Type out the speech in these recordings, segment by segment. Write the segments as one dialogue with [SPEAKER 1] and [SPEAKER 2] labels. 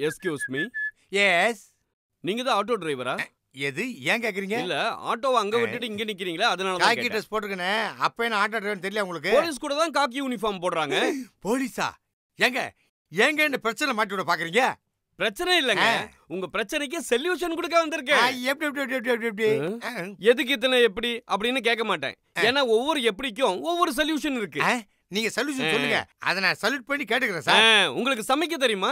[SPEAKER 1] Excuse me.
[SPEAKER 2] S.
[SPEAKER 1] நீங்க தான் auto டிரைவரா?
[SPEAKER 2] எது ஏன் கேக்குறீங்க?
[SPEAKER 1] இல்ல, ஆட்டோவை அங்க விட்டுட்டு இங்க நிக்கிறீங்களா, அதனால தான்
[SPEAKER 2] காக்கி
[SPEAKER 1] கேட்டேன்.
[SPEAKER 2] ட்ரெஸ் போட்டுக்கனே. அப்ப என்ன ஆட்டோ டிரைவர் தெரியல உங்களுக்கு?
[SPEAKER 1] போலீஸ் கூட தான் காக்கி யூனிஃபார்ம் போடுறாங்க.
[SPEAKER 2] போலீஸா? ஏங்க இந்த பிரச்சனை மாட்டி விட பாக்குறீங்க?
[SPEAKER 1] பிரச்சனை இல்லங்க, உங்க பிரச்சனைக்கு சொல்யூஷன் கொடுக்க வந்திருக்கேன்.
[SPEAKER 2] எப்படி?
[SPEAKER 1] எதுக்கு இத்தனை எப்படி அப்படின்னு கேட்க மாட்டேன். ஏன்னா ஒவ்வொரு எப்படிக்கும் ஒவ்வொரு சொல்யூஷன் இருக்கு.
[SPEAKER 2] நீங்க சொல்யூஷன் சொல்லுங்க, அத நான் சல்யூட் பண்ணி கேட்டுக்கிறேன் சார்.
[SPEAKER 1] உங்களுக்கு சமைக்க தெரியுமா?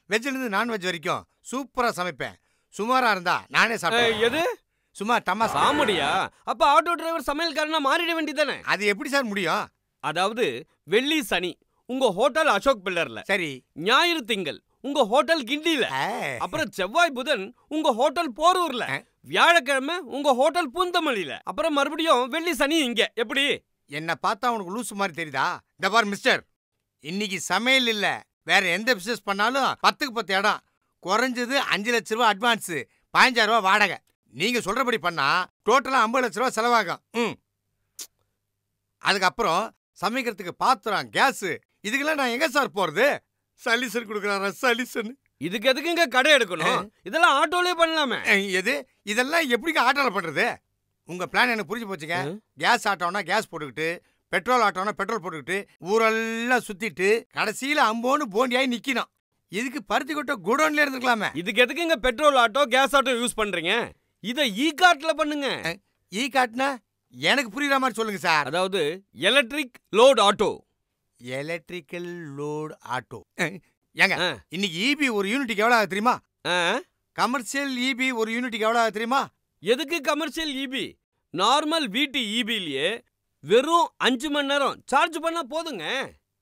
[SPEAKER 2] வெஜ்ல இருந்து நான்வெஜ் வரைக்கும் சூப்பரா சமைப்பேன். சுமாரா இருந்தா நானே சாப்பிடுவேன்.
[SPEAKER 1] எது
[SPEAKER 2] சும்மா தமாஷா?
[SPEAKER 1] காமெடியா? அப்ப ஆட்டோ டிரைவர் சமையல்காரனா மாறிட வேண்டியதானே?
[SPEAKER 2] அது எப்படி சார் முடியும்?
[SPEAKER 1] அதாவது வெள்ளி சனி உங்க ஹோட்டல் அசோக் பில்லர்ல,
[SPEAKER 2] சரி.
[SPEAKER 1] ஞாயிறு திங்கள் உங்க ஹோட்டல் கிண்டில, அப்புறம் செவ்வாய் புதன் உங்க ஹோட்டல் போரூர்ல, வியாழக்கிழமை உங்க ஹோட்டல் பூந்தமல்லியில, அப்புறம் மறுபடியும் வெள்ளி சனி இங்க. எப்படி?
[SPEAKER 2] என்ன பார்த்தா உனக்கு லூசு மாதிரி தெரியுதா? இந்த பார் மிஸ்டர், இன்னைக்கு சமையல் இல்ல, வேற எந்த பிசினஸ் பண்ணாலும் 10க்கு 10 இடம். குறைஞ்சது 5 லட்ச ரூபா அட்வான்ஸ், 15,000 ரூபா வாடகை. நீங்க சொல்றபடி பண்ணா டோட்டலா 50 லட்ச ரூபா செலவாகும். அதுக்கப்புறம் சமைக்கிறதுக்கு பாத்திரம், கேஸ், இதுக்கெல்லாம் நான் எங்க சார் போறது? சலிசன் கொடுக்குறாரா? சலிசன்.
[SPEAKER 1] இதுக்கு எதுக்குங்க கடை எடுக்கணும்? இதெல்லாம் ஆட்டோலயே பண்ணலாமே.
[SPEAKER 2] எது? இதெல்லாம் எப்படிங்க ஆட்டோல பண்றது? உங்க பிளான் எனக்கு புரிஞ்சு போச்சுங்க. கேஸ் ஆட்டோனா கேஸ் போட்டுக்கிட்டு, பெட்ரோல் ஆட்டோனா பெட்ரோல் போட்டுக்கிட்டு, ஊரெல்லாம் சுத்திட்டு கடைசியில அம்போன்னு போண்டியாய் நிக்கணும். இதுக்கு பருத்தி கொட்ட குடோன்ல இருந்துக்கலாமே.
[SPEAKER 1] இதுக்கு எதுக்குங்க petrol auto gas auto use பண்றீங்க? இத இ கார்ட்ல பண்ணுங்க.
[SPEAKER 2] இ கார்ட்னா எனக்கு புரியுற மாதிரி சொல்லுங்க சார்.
[SPEAKER 1] அதாவது electric load auto.
[SPEAKER 2] Electrical load auto. ஏங்க இன்னைக்கு இபி ஒரு யூனிட்டுக்கு எவ்வளவு ஆகுது தெரியுமா? கமர்ஷியல் இபி ஒரு யூனிட்டுக்கு எவ்வளவு ஆகுது தெரியுமா?
[SPEAKER 1] எதுக்கு கமர்ஷியல் இபி? நார்மல் வீட்டு இபிலயே வெறும் 5 மணி நேரம் சார்ஜ் பண்ணா போதுங்க.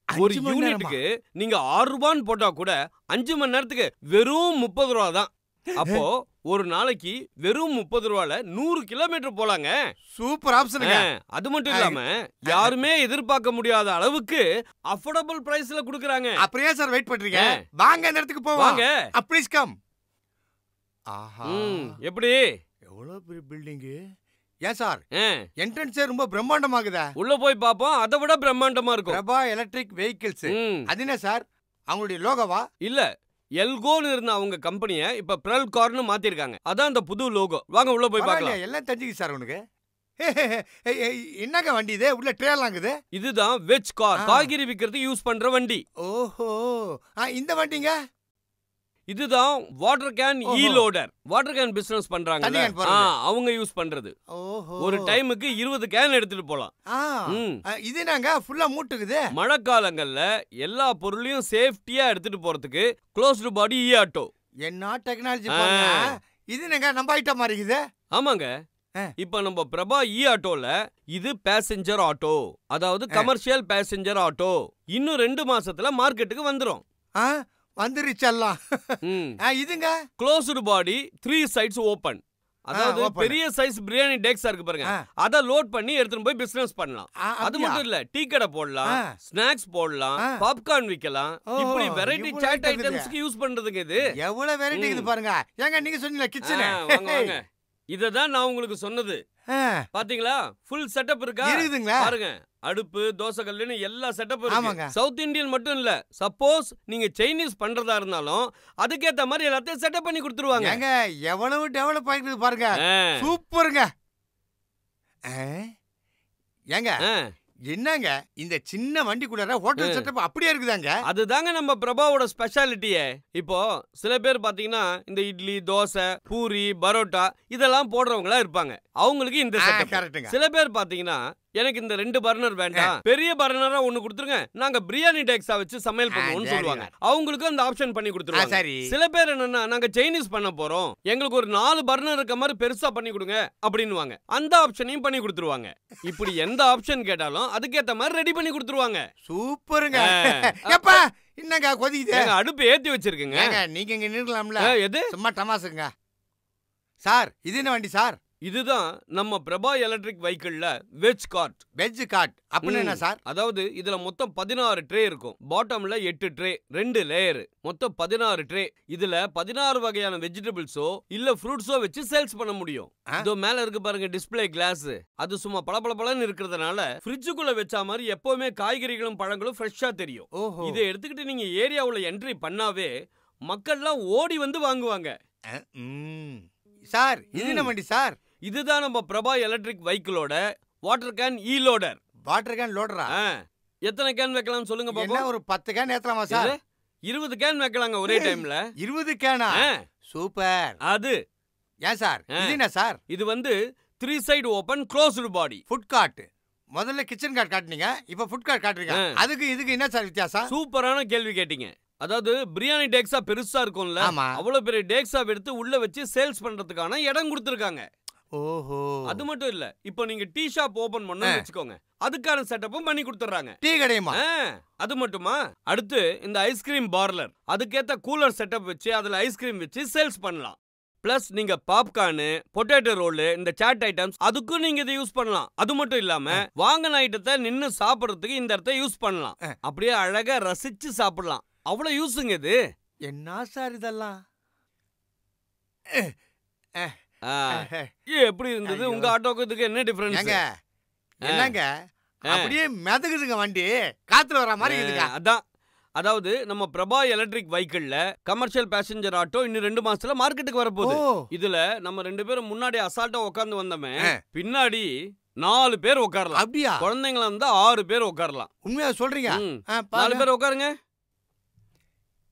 [SPEAKER 1] ஒரு யூனிட்டுக்கு நீங்க 6 ரூபான்னு போட்டா கூட 5 மணி நேரத்துக்கு வெறும் 30 ரூபா தான். அப்போ ஒரு நாளைக்கு வெறும் 30 ரூபால 100 கிலோமீட்டர் போலாங்க.
[SPEAKER 2] சூப்பர் ஆப்ஷனுங்க.
[SPEAKER 1] அது மட்டும் இல்லாம யாருமே எதிர்பார்க்க முடியாத அளவுக்கு அஃபோர்டபிள் பிரைஸ்ல குடுக்குறாங்க.
[SPEAKER 2] அப்படியே சார் வெயிட் பண்றீங்க? வாங்க அந்த இடத்துக்கு போவாங்க. Please come. ஆஹா,
[SPEAKER 1] எப்படி?
[SPEAKER 2] எவ்வளவு பெரிய பில்டிங். ஏன் சார் என்ட்ரன்ஸே ரொம்ப பிரம்மாண்டமாகுதா?
[SPEAKER 1] உள்ள போய் பாப்போம், அதை விட பிரம்மாண்டமா இருக்கும்.
[SPEAKER 2] Prabha electric vehicles. அது என்ன சார், அவங்களுடைய லோகோவா?
[SPEAKER 1] இல்ல, எல்கோன்னு இருந்த அவங்க கம்பெனியை இப்ப பிரல்கார்னு மாத்திருக்காங்க. அதான் அந்த புது லோகோ. வாங்க உள்ள போய் பார்க்கலாம்.
[SPEAKER 2] எல்லாம் தெரிஞ்சுக்கு சார் உனக்கு. என்னங்க வண்டி இது? உள்ள ட்ரேலாங்குது.
[SPEAKER 1] இதுதான் வெஜ் கார், காய்கறி விக்கிறதுக்கு யூஸ் பண்ற வண்டி.
[SPEAKER 2] ஓஹோ, இந்த வண்டிங்க.
[SPEAKER 1] இதுதான் water can E loader. Water can business பண்றாங்க, அவங்க யூஸ் பண்றது. ஒரு டைமுக்கு 20 கேன் எடுத்துட்டு போலாம்.
[SPEAKER 2] இது நாங்க ஃபுல்லா மூட்டுக்குது.
[SPEAKER 1] மழைக்காலங்கள்ல எல்லா பொருளையும் சேஃப்டியா எடுத்துட்டு போறதுக்கு க்ளோஸ்டு பாடி இ ஆட்டோ.
[SPEAKER 2] என்ன டெக்னாலஜி பாருங்க. இது நாங்க நம்ம ஐட்டம் மாதிரி இருக்குது.
[SPEAKER 1] ஆமாங்க. இப்ப நம்ம பிரபா இ ஆட்டோல இது பேசஞ்சர் ஆட்டோ, அதாவது கமர்ஷியல் பேசஞ்சர் ஆட்டோ. இன்னும் 2 மாசத்துல மார்க்கெட்டுக்கு வந்துரும்.
[SPEAKER 2] வந்துருச்செல்லாம். இதுங்க
[SPEAKER 1] க்ளோஸ்டு பாடி 3 சைட்ஸ் ஓபன். அதாவது பெரிய சைஸ் பிரியாணி டெக்ஸா இருக்கு பாருங்க, அத லோட் பண்ணி எடுத்துட்டு போய் பிசினஸ் பண்ணலாம். அது மட்டும் இல்ல, டீ கடை போடலாம், ஸ்நாக்ஸ் போடலாம், பாப்கார்ன் விக்கலாம். இப்படி வெரைட்டி சாட் ஐட்டம்ஸ்க்கு யூஸ் பண்றதுங்க. இது
[SPEAKER 2] எவ்வளவு வெரைட்டி இது பாருங்க. ஏங்க நீங்க சொன்னீங்க கிச்சன்.
[SPEAKER 1] வாங்க, இததான் நான் உங்களுக்கு சொன்னது. பாத்தீங்களா, ஃபுல் செட்டப் இருக்கா?
[SPEAKER 2] இருக்குதுங்களா?
[SPEAKER 1] பாருங்க, அடுப்பு, தோசை கல்லுன்னு எல்லா செட்டப் இருக்கு. சவுத் இந்தியன் மட்டும் இல்ல, சப்போஸ் நீங்க சைனீஸ் பண்றதா இருந்தாலும் அதுக்கேத்த மாதிரி எல்லாத்தையும் செட்டப் பண்ணி கொடுத்துருவாங்க.
[SPEAKER 2] ஏங்க எவ்வளவு டெவலப் ஆயிருக்கு பாருங்க. சூப்பருங்க. ஏங்க என்னங்க இந்த சின்ன வண்டிக்குள்ள ஹோட்டல் செட்டப் அப்படியே இருக்குதாங்க?
[SPEAKER 1] அதுதாங்க நம்ம பிரபாவோட ஸ்பெஷாலிட்டியே. இப்போ சில பேர் பாத்தீங்கன்னா இந்த இட்லி, தோசை, பூரி, பரோட்டா இதெல்லாம் போடுறவங்களா இருப்பாங்க. அவங்களுக்கு இந்த செட்டப். சில பேர் பாத்தீங்கன்னா எனக்கு இந்த 2 பர்னர் வேண்டாம், பெரிய பர்னரா ஒன்னு கொடுத்துருங்க, நாங்க பிரியாணி டெக்ஸா வச்சு சமையல் பண்ணுவோம்னு சொல்லுவாங்க. அவங்களுக்கு அந்த ஆப்ஷன் பண்ணி கொடுத்துருவாங்க. சில பேர் என்னன்னா, நாங்க சைனீஸ் பண்ண போறோம், எங்களுக்கு ஒரு 4 பர்னர் இருக்க மாதிரி பெருசா பண்ணி கொடுங்க அப்படின்னுவாங்க. அந்த ஆப்ஷனையும் பண்ணி கொடுத்துருவாங்க. இப்படி எந்த ஆப்ஷன் கேட்டாலும் அதுக்கேத்த மாதிரி ரெடி பண்ணி கொடுத்துருவாங்க.
[SPEAKER 2] சூப்பருங்க. எப்பா என்னங்க கொதிக்குது?
[SPEAKER 1] அடுப்பு ஏத்தி வச்சிருக்கீங்க.
[SPEAKER 2] நீங்க இங்க நிறுத்தலாம்ல?
[SPEAKER 1] எது
[SPEAKER 2] சும்மா டமாசுங்க சார். இது என்ன வண்டி சார்?
[SPEAKER 1] இதுதான் நம்ம பிரபா எலக்ட்ரிக் வெஹிக்கிள்ல வெஜ் கார்ட்.
[SPEAKER 2] வெஜ் கார்ட் அப்படின்னு என்ன சார்?
[SPEAKER 1] அதாவது இதுல மொத்தம் 16 ட்ரே இருக்கும். பாட்டம்ல 8 ட்ரே, 2 லேயர், மொத்தம் 16 ட்ரே. இதுல 16 வகையான வெஜிடபிள்ஸோ இல்ல ஃப்ரூட்ஸோ வச்சு சேல்ஸ் பண்ண முடியும். இதோ மேல இருக்கு பாருங்க டிஸ்ப்ளே கிளாஸ், அது சும்மா பளபளன்னு இருக்கிறதுனால ஃப்ரிட்ஜுக்குள்ள வச்ச மாதிரி எப்பவுமே காய்கறிகளும் பழங்களும் ஃப்ரெஷ்ஷா தெரியும். இதை எடுத்துக்கிட்டு நீங்க ஏரியாவுல என்ட்ரி பண்ணாவே மக்கள்லாம் ஓடி வந்து வாங்குவாங்க.
[SPEAKER 2] சார் இது என்ன வண்டி சார்?
[SPEAKER 1] இதுதான் நம்ம பிரபா எலக்ட்ரிக் வெஹிக்கிளோட water can loader.
[SPEAKER 2] Water can லோடரா?
[SPEAKER 1] எத்தனை கேன் வைக்கலாம் சொல்லுங்க பாப்போம்.
[SPEAKER 2] என்ன ஒரு 10 கேன் ஏத்தலாமா சார்?
[SPEAKER 1] 20 கேன் வைக்கலாங்க ஒரே டைம்ல.
[SPEAKER 2] 20 கேனா? சூப்பர்.
[SPEAKER 1] அது
[SPEAKER 2] ஏன் சார் இது என்ன சார்?
[SPEAKER 1] இது வந்து 3 சைடு ஓபன் க்ளோஸ்டு பாடி
[SPEAKER 2] ஃபுட் கார்ட். முதல்ல கிச்சன் கார்ட் காட்டுனீங்க, இப்போ ஃபுட் கார்ட் காட்டுறீங்க. அதுக்கு இதுக்கு என்ன சார் வித்தியாசம்?
[SPEAKER 1] சூப்பரான கேள்வி கேட்டீங்க. அதாவது பிரியாணி டேக்ஸா பெருசா இருக்கும்ல, அவ்வளவு பெரிய டேக்ஸா எடுத்து உள்ள வச்சு சேல்ஸ் பண்றதுக்கான இடம் கொடுத்திருக்காங்க.
[SPEAKER 2] ஓஹோ.
[SPEAKER 1] அது மட்டும் இல்ல, இப்போ நீங்க டீ ஷாப் ஓபன் பண்ணனும்னு வெச்சுக்கோங்க, அதுக்கான செட்டப்பும் பண்ணி கொடுத்துறாங்க.
[SPEAKER 2] டீ கடையுமா?
[SPEAKER 1] அது மட்டுமா, அடுத்து இந்த ஐஸ்கிரீம் பார்லர், அதுக்கேத்த கூலர் செட்டப் வச்சு அதுல ஐஸ்கிரீம் வச்சு சேல்ஸ் பண்ணலாம். பிளஸ் நீங்க பாப்கார்ன், பொட்டேட்டோ ரோல், இந்த சாட் ஐட்டம்ஸ் அதுக்கும் நீங்க இதை யூஸ் பண்ணலாம். அது மட்டும் இல்லாம வாங்கின ஐட்டத்தை நின்னு சாப்பிடுறதுக்கு இந்த இடத்தை யூஸ் பண்ணலாம். அப்படியே அழகா ரசிச்சு சாப்பிடலாம். அவ்வளவு யூஸுங்க இது.
[SPEAKER 2] என்ன சார் இதெல்லாம்?
[SPEAKER 1] எப்படி இருந்தது உங்க ஆட்டோக்கு இதுக்கு என்ன டிஃபரன்ஸ்?
[SPEAKER 2] என்னங்க அப்படியே மிதக்குதுங்க வண்டி, காத்துல வர மாதிரி இருக்குங்க.
[SPEAKER 1] அதான், அதாவது நம்ம பிரபா எலக்ட்ரிக் வெஹிக்கிள்ல கமர்ஷியல் பேசஞ்சர் ஆட்டோ இன்னும் 2 மாசத்துல மார்க்கெட்டுக்கு வரப்போகுது. இதுல நம்ம 2 பேரும் முன்னாடி அசால்ட்டா உட்கார்ந்து வந்தோமே, பின்னாடி 4 பேர் உட்காரலாம்.
[SPEAKER 2] அப்படியா?
[SPEAKER 1] குழந்தைங்களா இருந்தா 6 பேர் உட்காரலாம்.
[SPEAKER 2] உண்மையா சொல்றீங்க?
[SPEAKER 1] 4 பேர் உட்காருங்க.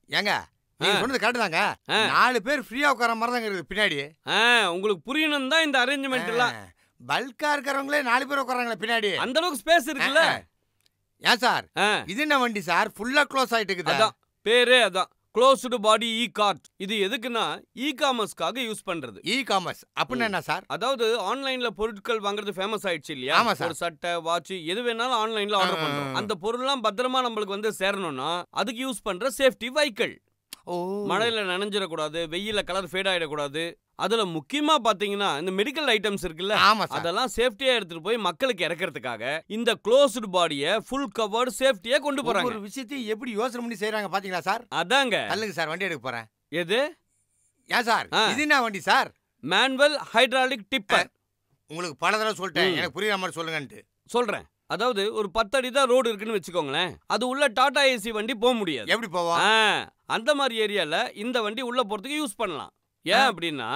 [SPEAKER 2] ஏங்க நீங்க சொன்னது கரெக்ட் தாங்க. 4 பேர் ஃப்ரீயா உட்கார மாதிரி தாங்க இருக்கு பின்னாடி.
[SPEAKER 1] உங்களுக்கு புரியணும் தான் இந்த அரேஞ்ச்மெண்ட் எல்லாம்.
[SPEAKER 2] பல்கா இருக்கிறவங்களே 4 பேர் உட்காராங்களே பின்னாடி.
[SPEAKER 1] அந்த அளவுக்கு ஸ்பேஸ் இருக்குல்ல.
[SPEAKER 2] ஏன் சார் இது என்ன வண்டி சார்? ஃபுல்லா க்ளோஸ் ஆயிட்டு இருக்குது.
[SPEAKER 1] அதான் பேரே, அதான் க்ளோஸ்டு பாடி இ கார்ட். இது எதுக்குன்னா இ காமர்ஸ்க்காக யூஸ் பண்றது.
[SPEAKER 2] இ காமர்ஸ் அப்படின்னா என்ன சார்?
[SPEAKER 1] அதாவது ஆன்லைன்ல பொருட்கள் வாங்குறது ஃபேமஸ் ஆயிடுச்சு இல்லையா? ஒரு சட்டை, வாட்ச் எது வேணாலும் ஆன்லைன்ல ஆர்டர் பண்றோம். அந்த பொருள்லாம் பத்திரமா நம்மளுக்கு வந்து சேரணும்னா அதுக்கு யூஸ் பண்ற சேஃப்டி வெஹிக்கிள். மழையில நனைஞ்சிடக்கூடாது, வெயில கலர் ஃபேட் ஆயிடக்கூடாது. அதுல முக்கியமா பாத்தீங்கன்னா இந்த மெடிக்கல் ஐட்டம்ஸ் இருக்குல்ல, அதெல்லாம் சேஃப்டியா எடுத்துட்டு போய் மக்களுக்கு இறக்கிறதுக்காக இந்த க்ளோஸ்டு பாடியை ஃபுல் கவர்டு சேஃப்டியா கொண்டு போறாங்க.
[SPEAKER 2] ஒரு விஷயத்தை எப்படி யோசனை பண்ணி செய்றாங்க பாத்தீங்களா சார்?
[SPEAKER 1] அதாங்க.
[SPEAKER 2] அல்லங்க சார் வண்டி எடுக்க போறேன்.
[SPEAKER 1] எது?
[SPEAKER 2] ஏன் சார் இது என்ன வண்டி சார்?
[SPEAKER 1] Manual hydraulic tipper.
[SPEAKER 2] உங்களுக்கு பல தடவை சொல்லிட்டேன், எனக்கு புரியுற மாதிரி சொல்லுங்கன்ட்டு.
[SPEAKER 1] சொல்றேன். அதாவது ஒரு 10 அடி தான் ரோடு இருக்குன்னு வச்சுக்கோங்களேன், அது உள்ள டாடா ஏசி வண்டி போக முடியாது.
[SPEAKER 2] எப்படி போவோம்?
[SPEAKER 1] அந்த மாதிரி ஏரியால இந்த வண்டி உள்ள போறதுக்கு யூஸ் பண்ணலாம். ஏன் அப்படின்னா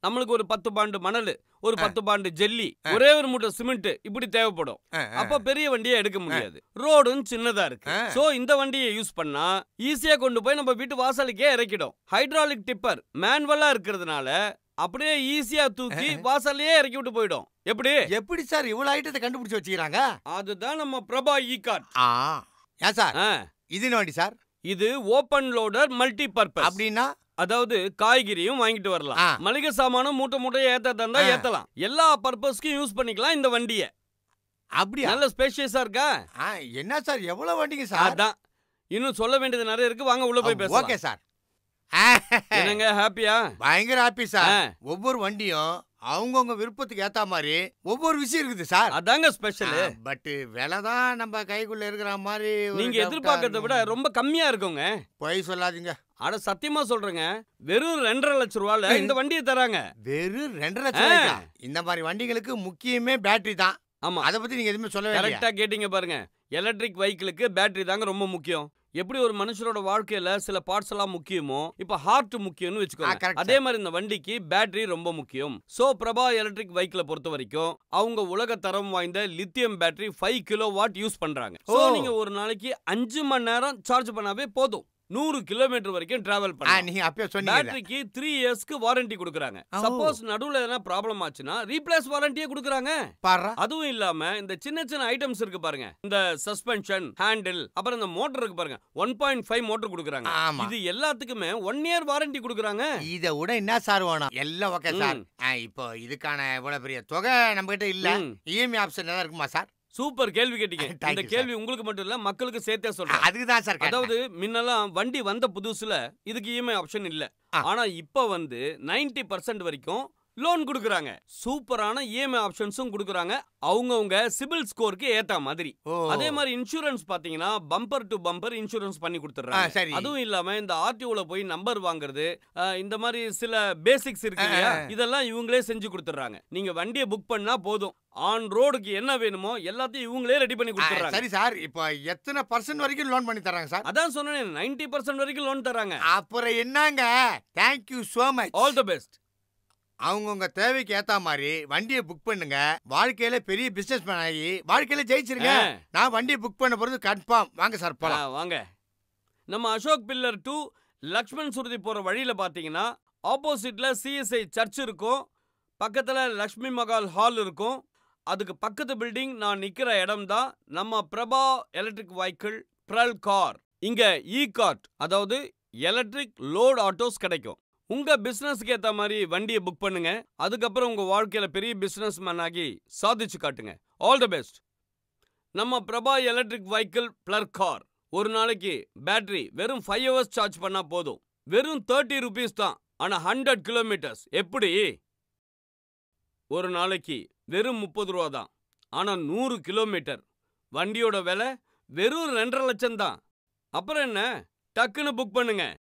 [SPEAKER 1] நம்மளுக்கு ஒரு 10 பாண்டு மணல், ஒரு 10 பாண்டு ஜெல்லி, ஒரே ஒரு மூட்டை சிமெண்ட் இப்படி தேவைப்படும். அப்ப பெரிய வண்டியை எடுக்க முடியாது, ரோடும் சின்னதா இருக்கு. சோ இந்த வண்டியை யூஸ் பண்ணா ஈஸியா கொண்டு போய் நம்ம வீட்டு வாசலுக்கே இறக்கிடும். ஹைட்ராலிக் டிப்பர் மேனுவலா இருக்கிறதுனால அப்படியே ஈஸியா தூக்கி வாசல்லையே இறக்கி விட்டு போயிடும். எப்படி
[SPEAKER 2] சார் இவ்வளவு ஐட்டத்தை கண்டுபிடிச்சு வச்சுக்கிறாங்க?
[SPEAKER 1] அதுதான் நம்ம பிரபா இ கார்ட்.
[SPEAKER 2] ஏன் சார் இது என்ன வண்டி சார்?
[SPEAKER 1] இது ஓபன் லோடர் மல்டி பர்பஸ்.
[SPEAKER 2] அப்படின்னா
[SPEAKER 1] அதாவது காய்கறியும் வாங்கிட்டு வரலாம், மளிகை சாமானும் மூட்டை மூட்டையை ஏத்தா ஏத்தலாம், எல்லா பர்பஸ்க்கும் யூஸ் பண்ணிக்கலாம் இந்த வண்டியை.
[SPEAKER 2] அப்படியா?
[SPEAKER 1] நல்ல ஸ்பேஷியஸா இருக்கா?
[SPEAKER 2] என்ன சார் எவ்வளவு வண்டிங்க சார்?
[SPEAKER 1] அதான் இன்னும் சொல்ல வேண்டியது நிறைய இருக்கு, வாங்க உள்ள போய் பேசலாம்.
[SPEAKER 2] Okay sir.
[SPEAKER 1] என்னங்க ஹாப்பியா?
[SPEAKER 2] பயங்கர ஹாப்பி சார். ஒவ்வொரு வண்டியும் அவங்கவுங்க விருப்பத்துக்கு ஏத்த மாதிரி ஒவ்வொரு விஷயம் இருக்குது சார்.
[SPEAKER 1] அதாங்க ஸ்பெஷல்.
[SPEAKER 2] பட் விலை தான் நம்ம கைக்குள்ள இருக்கிற மாதிரி
[SPEAKER 1] நீங்க எதிர்பார்க்கறத விட ரொம்ப கம்மியா இருக்குங்க.
[SPEAKER 2] போய் சொல்லாதீங்க.
[SPEAKER 1] அட சத்தியமா சொல்றேங்க, வெறும் 2.5 லட்சம் ரூபாயில இந்த வண்டியை தராங்க.
[SPEAKER 2] வெறும் 2.5 லட்சம்? இந்த மாதிரி வண்டிகளுக்கு முக்கியமே பேட்டரி தான்.
[SPEAKER 1] ஆமா,
[SPEAKER 2] அத பத்தி நீங்க எதுவுமே சொல்லவே இல்லையா?
[SPEAKER 1] கரெக்ட்டா கேட்டிங்க பாருங்க. எலக்ட்ரிக் வெஹிக்கிளுக்கு பேட்டரி தாங்க ரொம்ப முக்கியம். எப்படி ஒரு மனுஷனோட வாழ்க்கையில சில பார்ட்ஸ் எல்லாம் முக்கியமோ, இப்ப ஹார்ட் முக்கியம்னு வெச்சுக்கோங்க, அதே மாதிரி இந்த வண்டிக்கு பேட்டரி ரொம்ப முக்கியம். சோ பிரபா எலக்ட்ரிக் வெஹிக்கிளை பொறுத்த வரைக்கும் அவங்க உலக தரம் வாய்ந்த லித்தியம் பேட்டரி 5 கிலோவாட் யூஸ் பண்றாங்க. சோ நீங்க ஒரு நாளைக்கு 5 மணி நேரம் சார்ஜ் பண்ணாவே போதும், 100 கிலோமீட்டர் வரைக்கும் டிராவல் பண்ணலாம்.
[SPEAKER 2] நீங்க அப்பவே சொன்னீங்க.
[SPEAKER 1] பேட்டரிக்கு 3 இயர்ஸ்க்கு வாரண்டி கொடுக்கறாங்க. சப்போஸ் நடுவுல எதனா ப்ராப்ளம் ஆச்சுனா ரீப்ளேஸ் வாரண்டியே கொடுக்கறாங்க. அதுவும் இல்லாம இந்த சின்ன சின்ன ஐட்டம்ஸ் இருக்கு பாருங்க, இந்த சஸ்பென்ஷன், ஹேண்டில், அப்புறம் இந்த மோட்டர் இருக்கு பாருங்க, 1.5 மோட்டர் கொடுக்கறாங்க. இது எல்லாத்துக்குமே 1 இயர் வாரண்டி கொடுக்கறாங்க.
[SPEAKER 2] இத விட என்ன சார் வேணும்? எல்லாம் ஓகே சார். இப்போ இதுக்கான இவ்வளவு பெரிய தொகை நம்ம கிட்ட இல்ல, இஎம்ஐ ஆப்ஷன் ஏதாவது இருக்குமா சார்?
[SPEAKER 1] சூப்பர் கேள்வி கேட்டீங்க. இந்த கேள்வி உங்களுக்கு மட்டும் இல்ல, மக்களுக்கு சேர்த்தே சொல்றேன்.
[SPEAKER 2] அதுதான் சார்.
[SPEAKER 1] அதாவது முன்னெல்லாம் வண்டி வந்த புதுசுல இதுக்கு இஎம்ஐ ஆப்ஷன் இல்ல. ஆனா இப்ப வந்து 90% வரைக்கும் லோன் கொடுக்குறாங்க. சூப்பரான இஎம்ஐ ஆப்ஷன்ஸும் கொடுக்குறாங்க அவங்கவுங்க சிபில் ஸ்கோருக்கு ஏத்த மாதிரி. அதே மாதிரி இன்சூரன்ஸ் பாத்தீங்கன்னா பம்பர் டு பம்பர் இன்சூரன்ஸ் பண்ணி கொடுத்துறாங்க. அதுவும் இல்லாம இந்த ஆர்டிஓல போய் நம்பர் வாங்குறது, இந்த மாதிரி சில பேசிக்ஸ் இருக்கு இல்லையா, இதெல்லாம் இவங்களே செஞ்சு கொடுத்துறாங்க. நீங்க வண்டியை புக் பண்ணா போதும், ஆன் ரோடுக்கு என்ன வேணுமோ எல்லாத்தையும் இவங்களே ரெடி பண்ணி கொடுத்துறாங்க.
[SPEAKER 2] சரி சார், இப்போ எத்தனை % வரைக்கும் லோன் பண்ணி தராங்க சார்?
[SPEAKER 1] அதான் சொன்னேன், 90% வரைக்கும் லோன் தராங்க.
[SPEAKER 2] அப்புறம் என்னங்க, thank you so much.
[SPEAKER 1] All the best.
[SPEAKER 2] அவங்கவுங்க தேவைக்கு ஏத்த மாதிரி வண்டியை புக் பண்ணுங்க. வாழ்க்கையில பெரிய பிசினஸ் மேன் ஆகி வாழ்க்கையில ஜெயிச்சிருங்க. நான் வண்டியை புக் பண்ண போறது கன்ஃபார்ம். வாங்க சார் போலாம்.
[SPEAKER 1] வாங்க. நம்ம அசோக் பில்லர் டு லக்ஷ்மண் சுருதி போற வழியில பாத்தீங்கன்னா ஆப்போசிட்ல சிஎஸ்ஐ சர்ச் இருக்கும், பக்கத்துல லக்ஷ்மி மகால் ஹால் இருக்கும். அதுக்கு பக்கத்து பில்டிங் நான் நிக்கிற இடம் தான் நம்ம பிரபா எலக்ட்ரிக் வெஹிக்கிள் ப்ரல் கார். இங்க இ கார்ட், அதாவது எலக்ட்ரிக் லோட் ஆட்டோஸ் கிடைக்கும். உங்க பிசினஸ்க்கு ஏத்த மாதிரி வண்டியை புக் பண்ணுங்க. அதுக்கப்புறம் உங்க வாழ்க்கையில பெரிய பிசினஸ் மேன் ஆகி சாதிச்சு காட்டுங்க. All the best. நம்ம பிரபா எலக்ட்ரிக் வெஹிக்கிள் ப்ளர் கார் ஒரு நாளைக்கு பேட்டரி வெறும் 5 hours சார்ஜ் பண்ணா போதும். வெறும் 30 rupees தான். ஆனா 100 kilometers. எப்படி? ஒரு நாளைக்கு வெறும் 30 ரூபா தான். ஆனா 100 kilometer. வண்டியோட விலை வெறும் 2.5 லட்சம் தான். அப்புறம் என்ன, டக்குன்னு புக் பண்ணுங்க.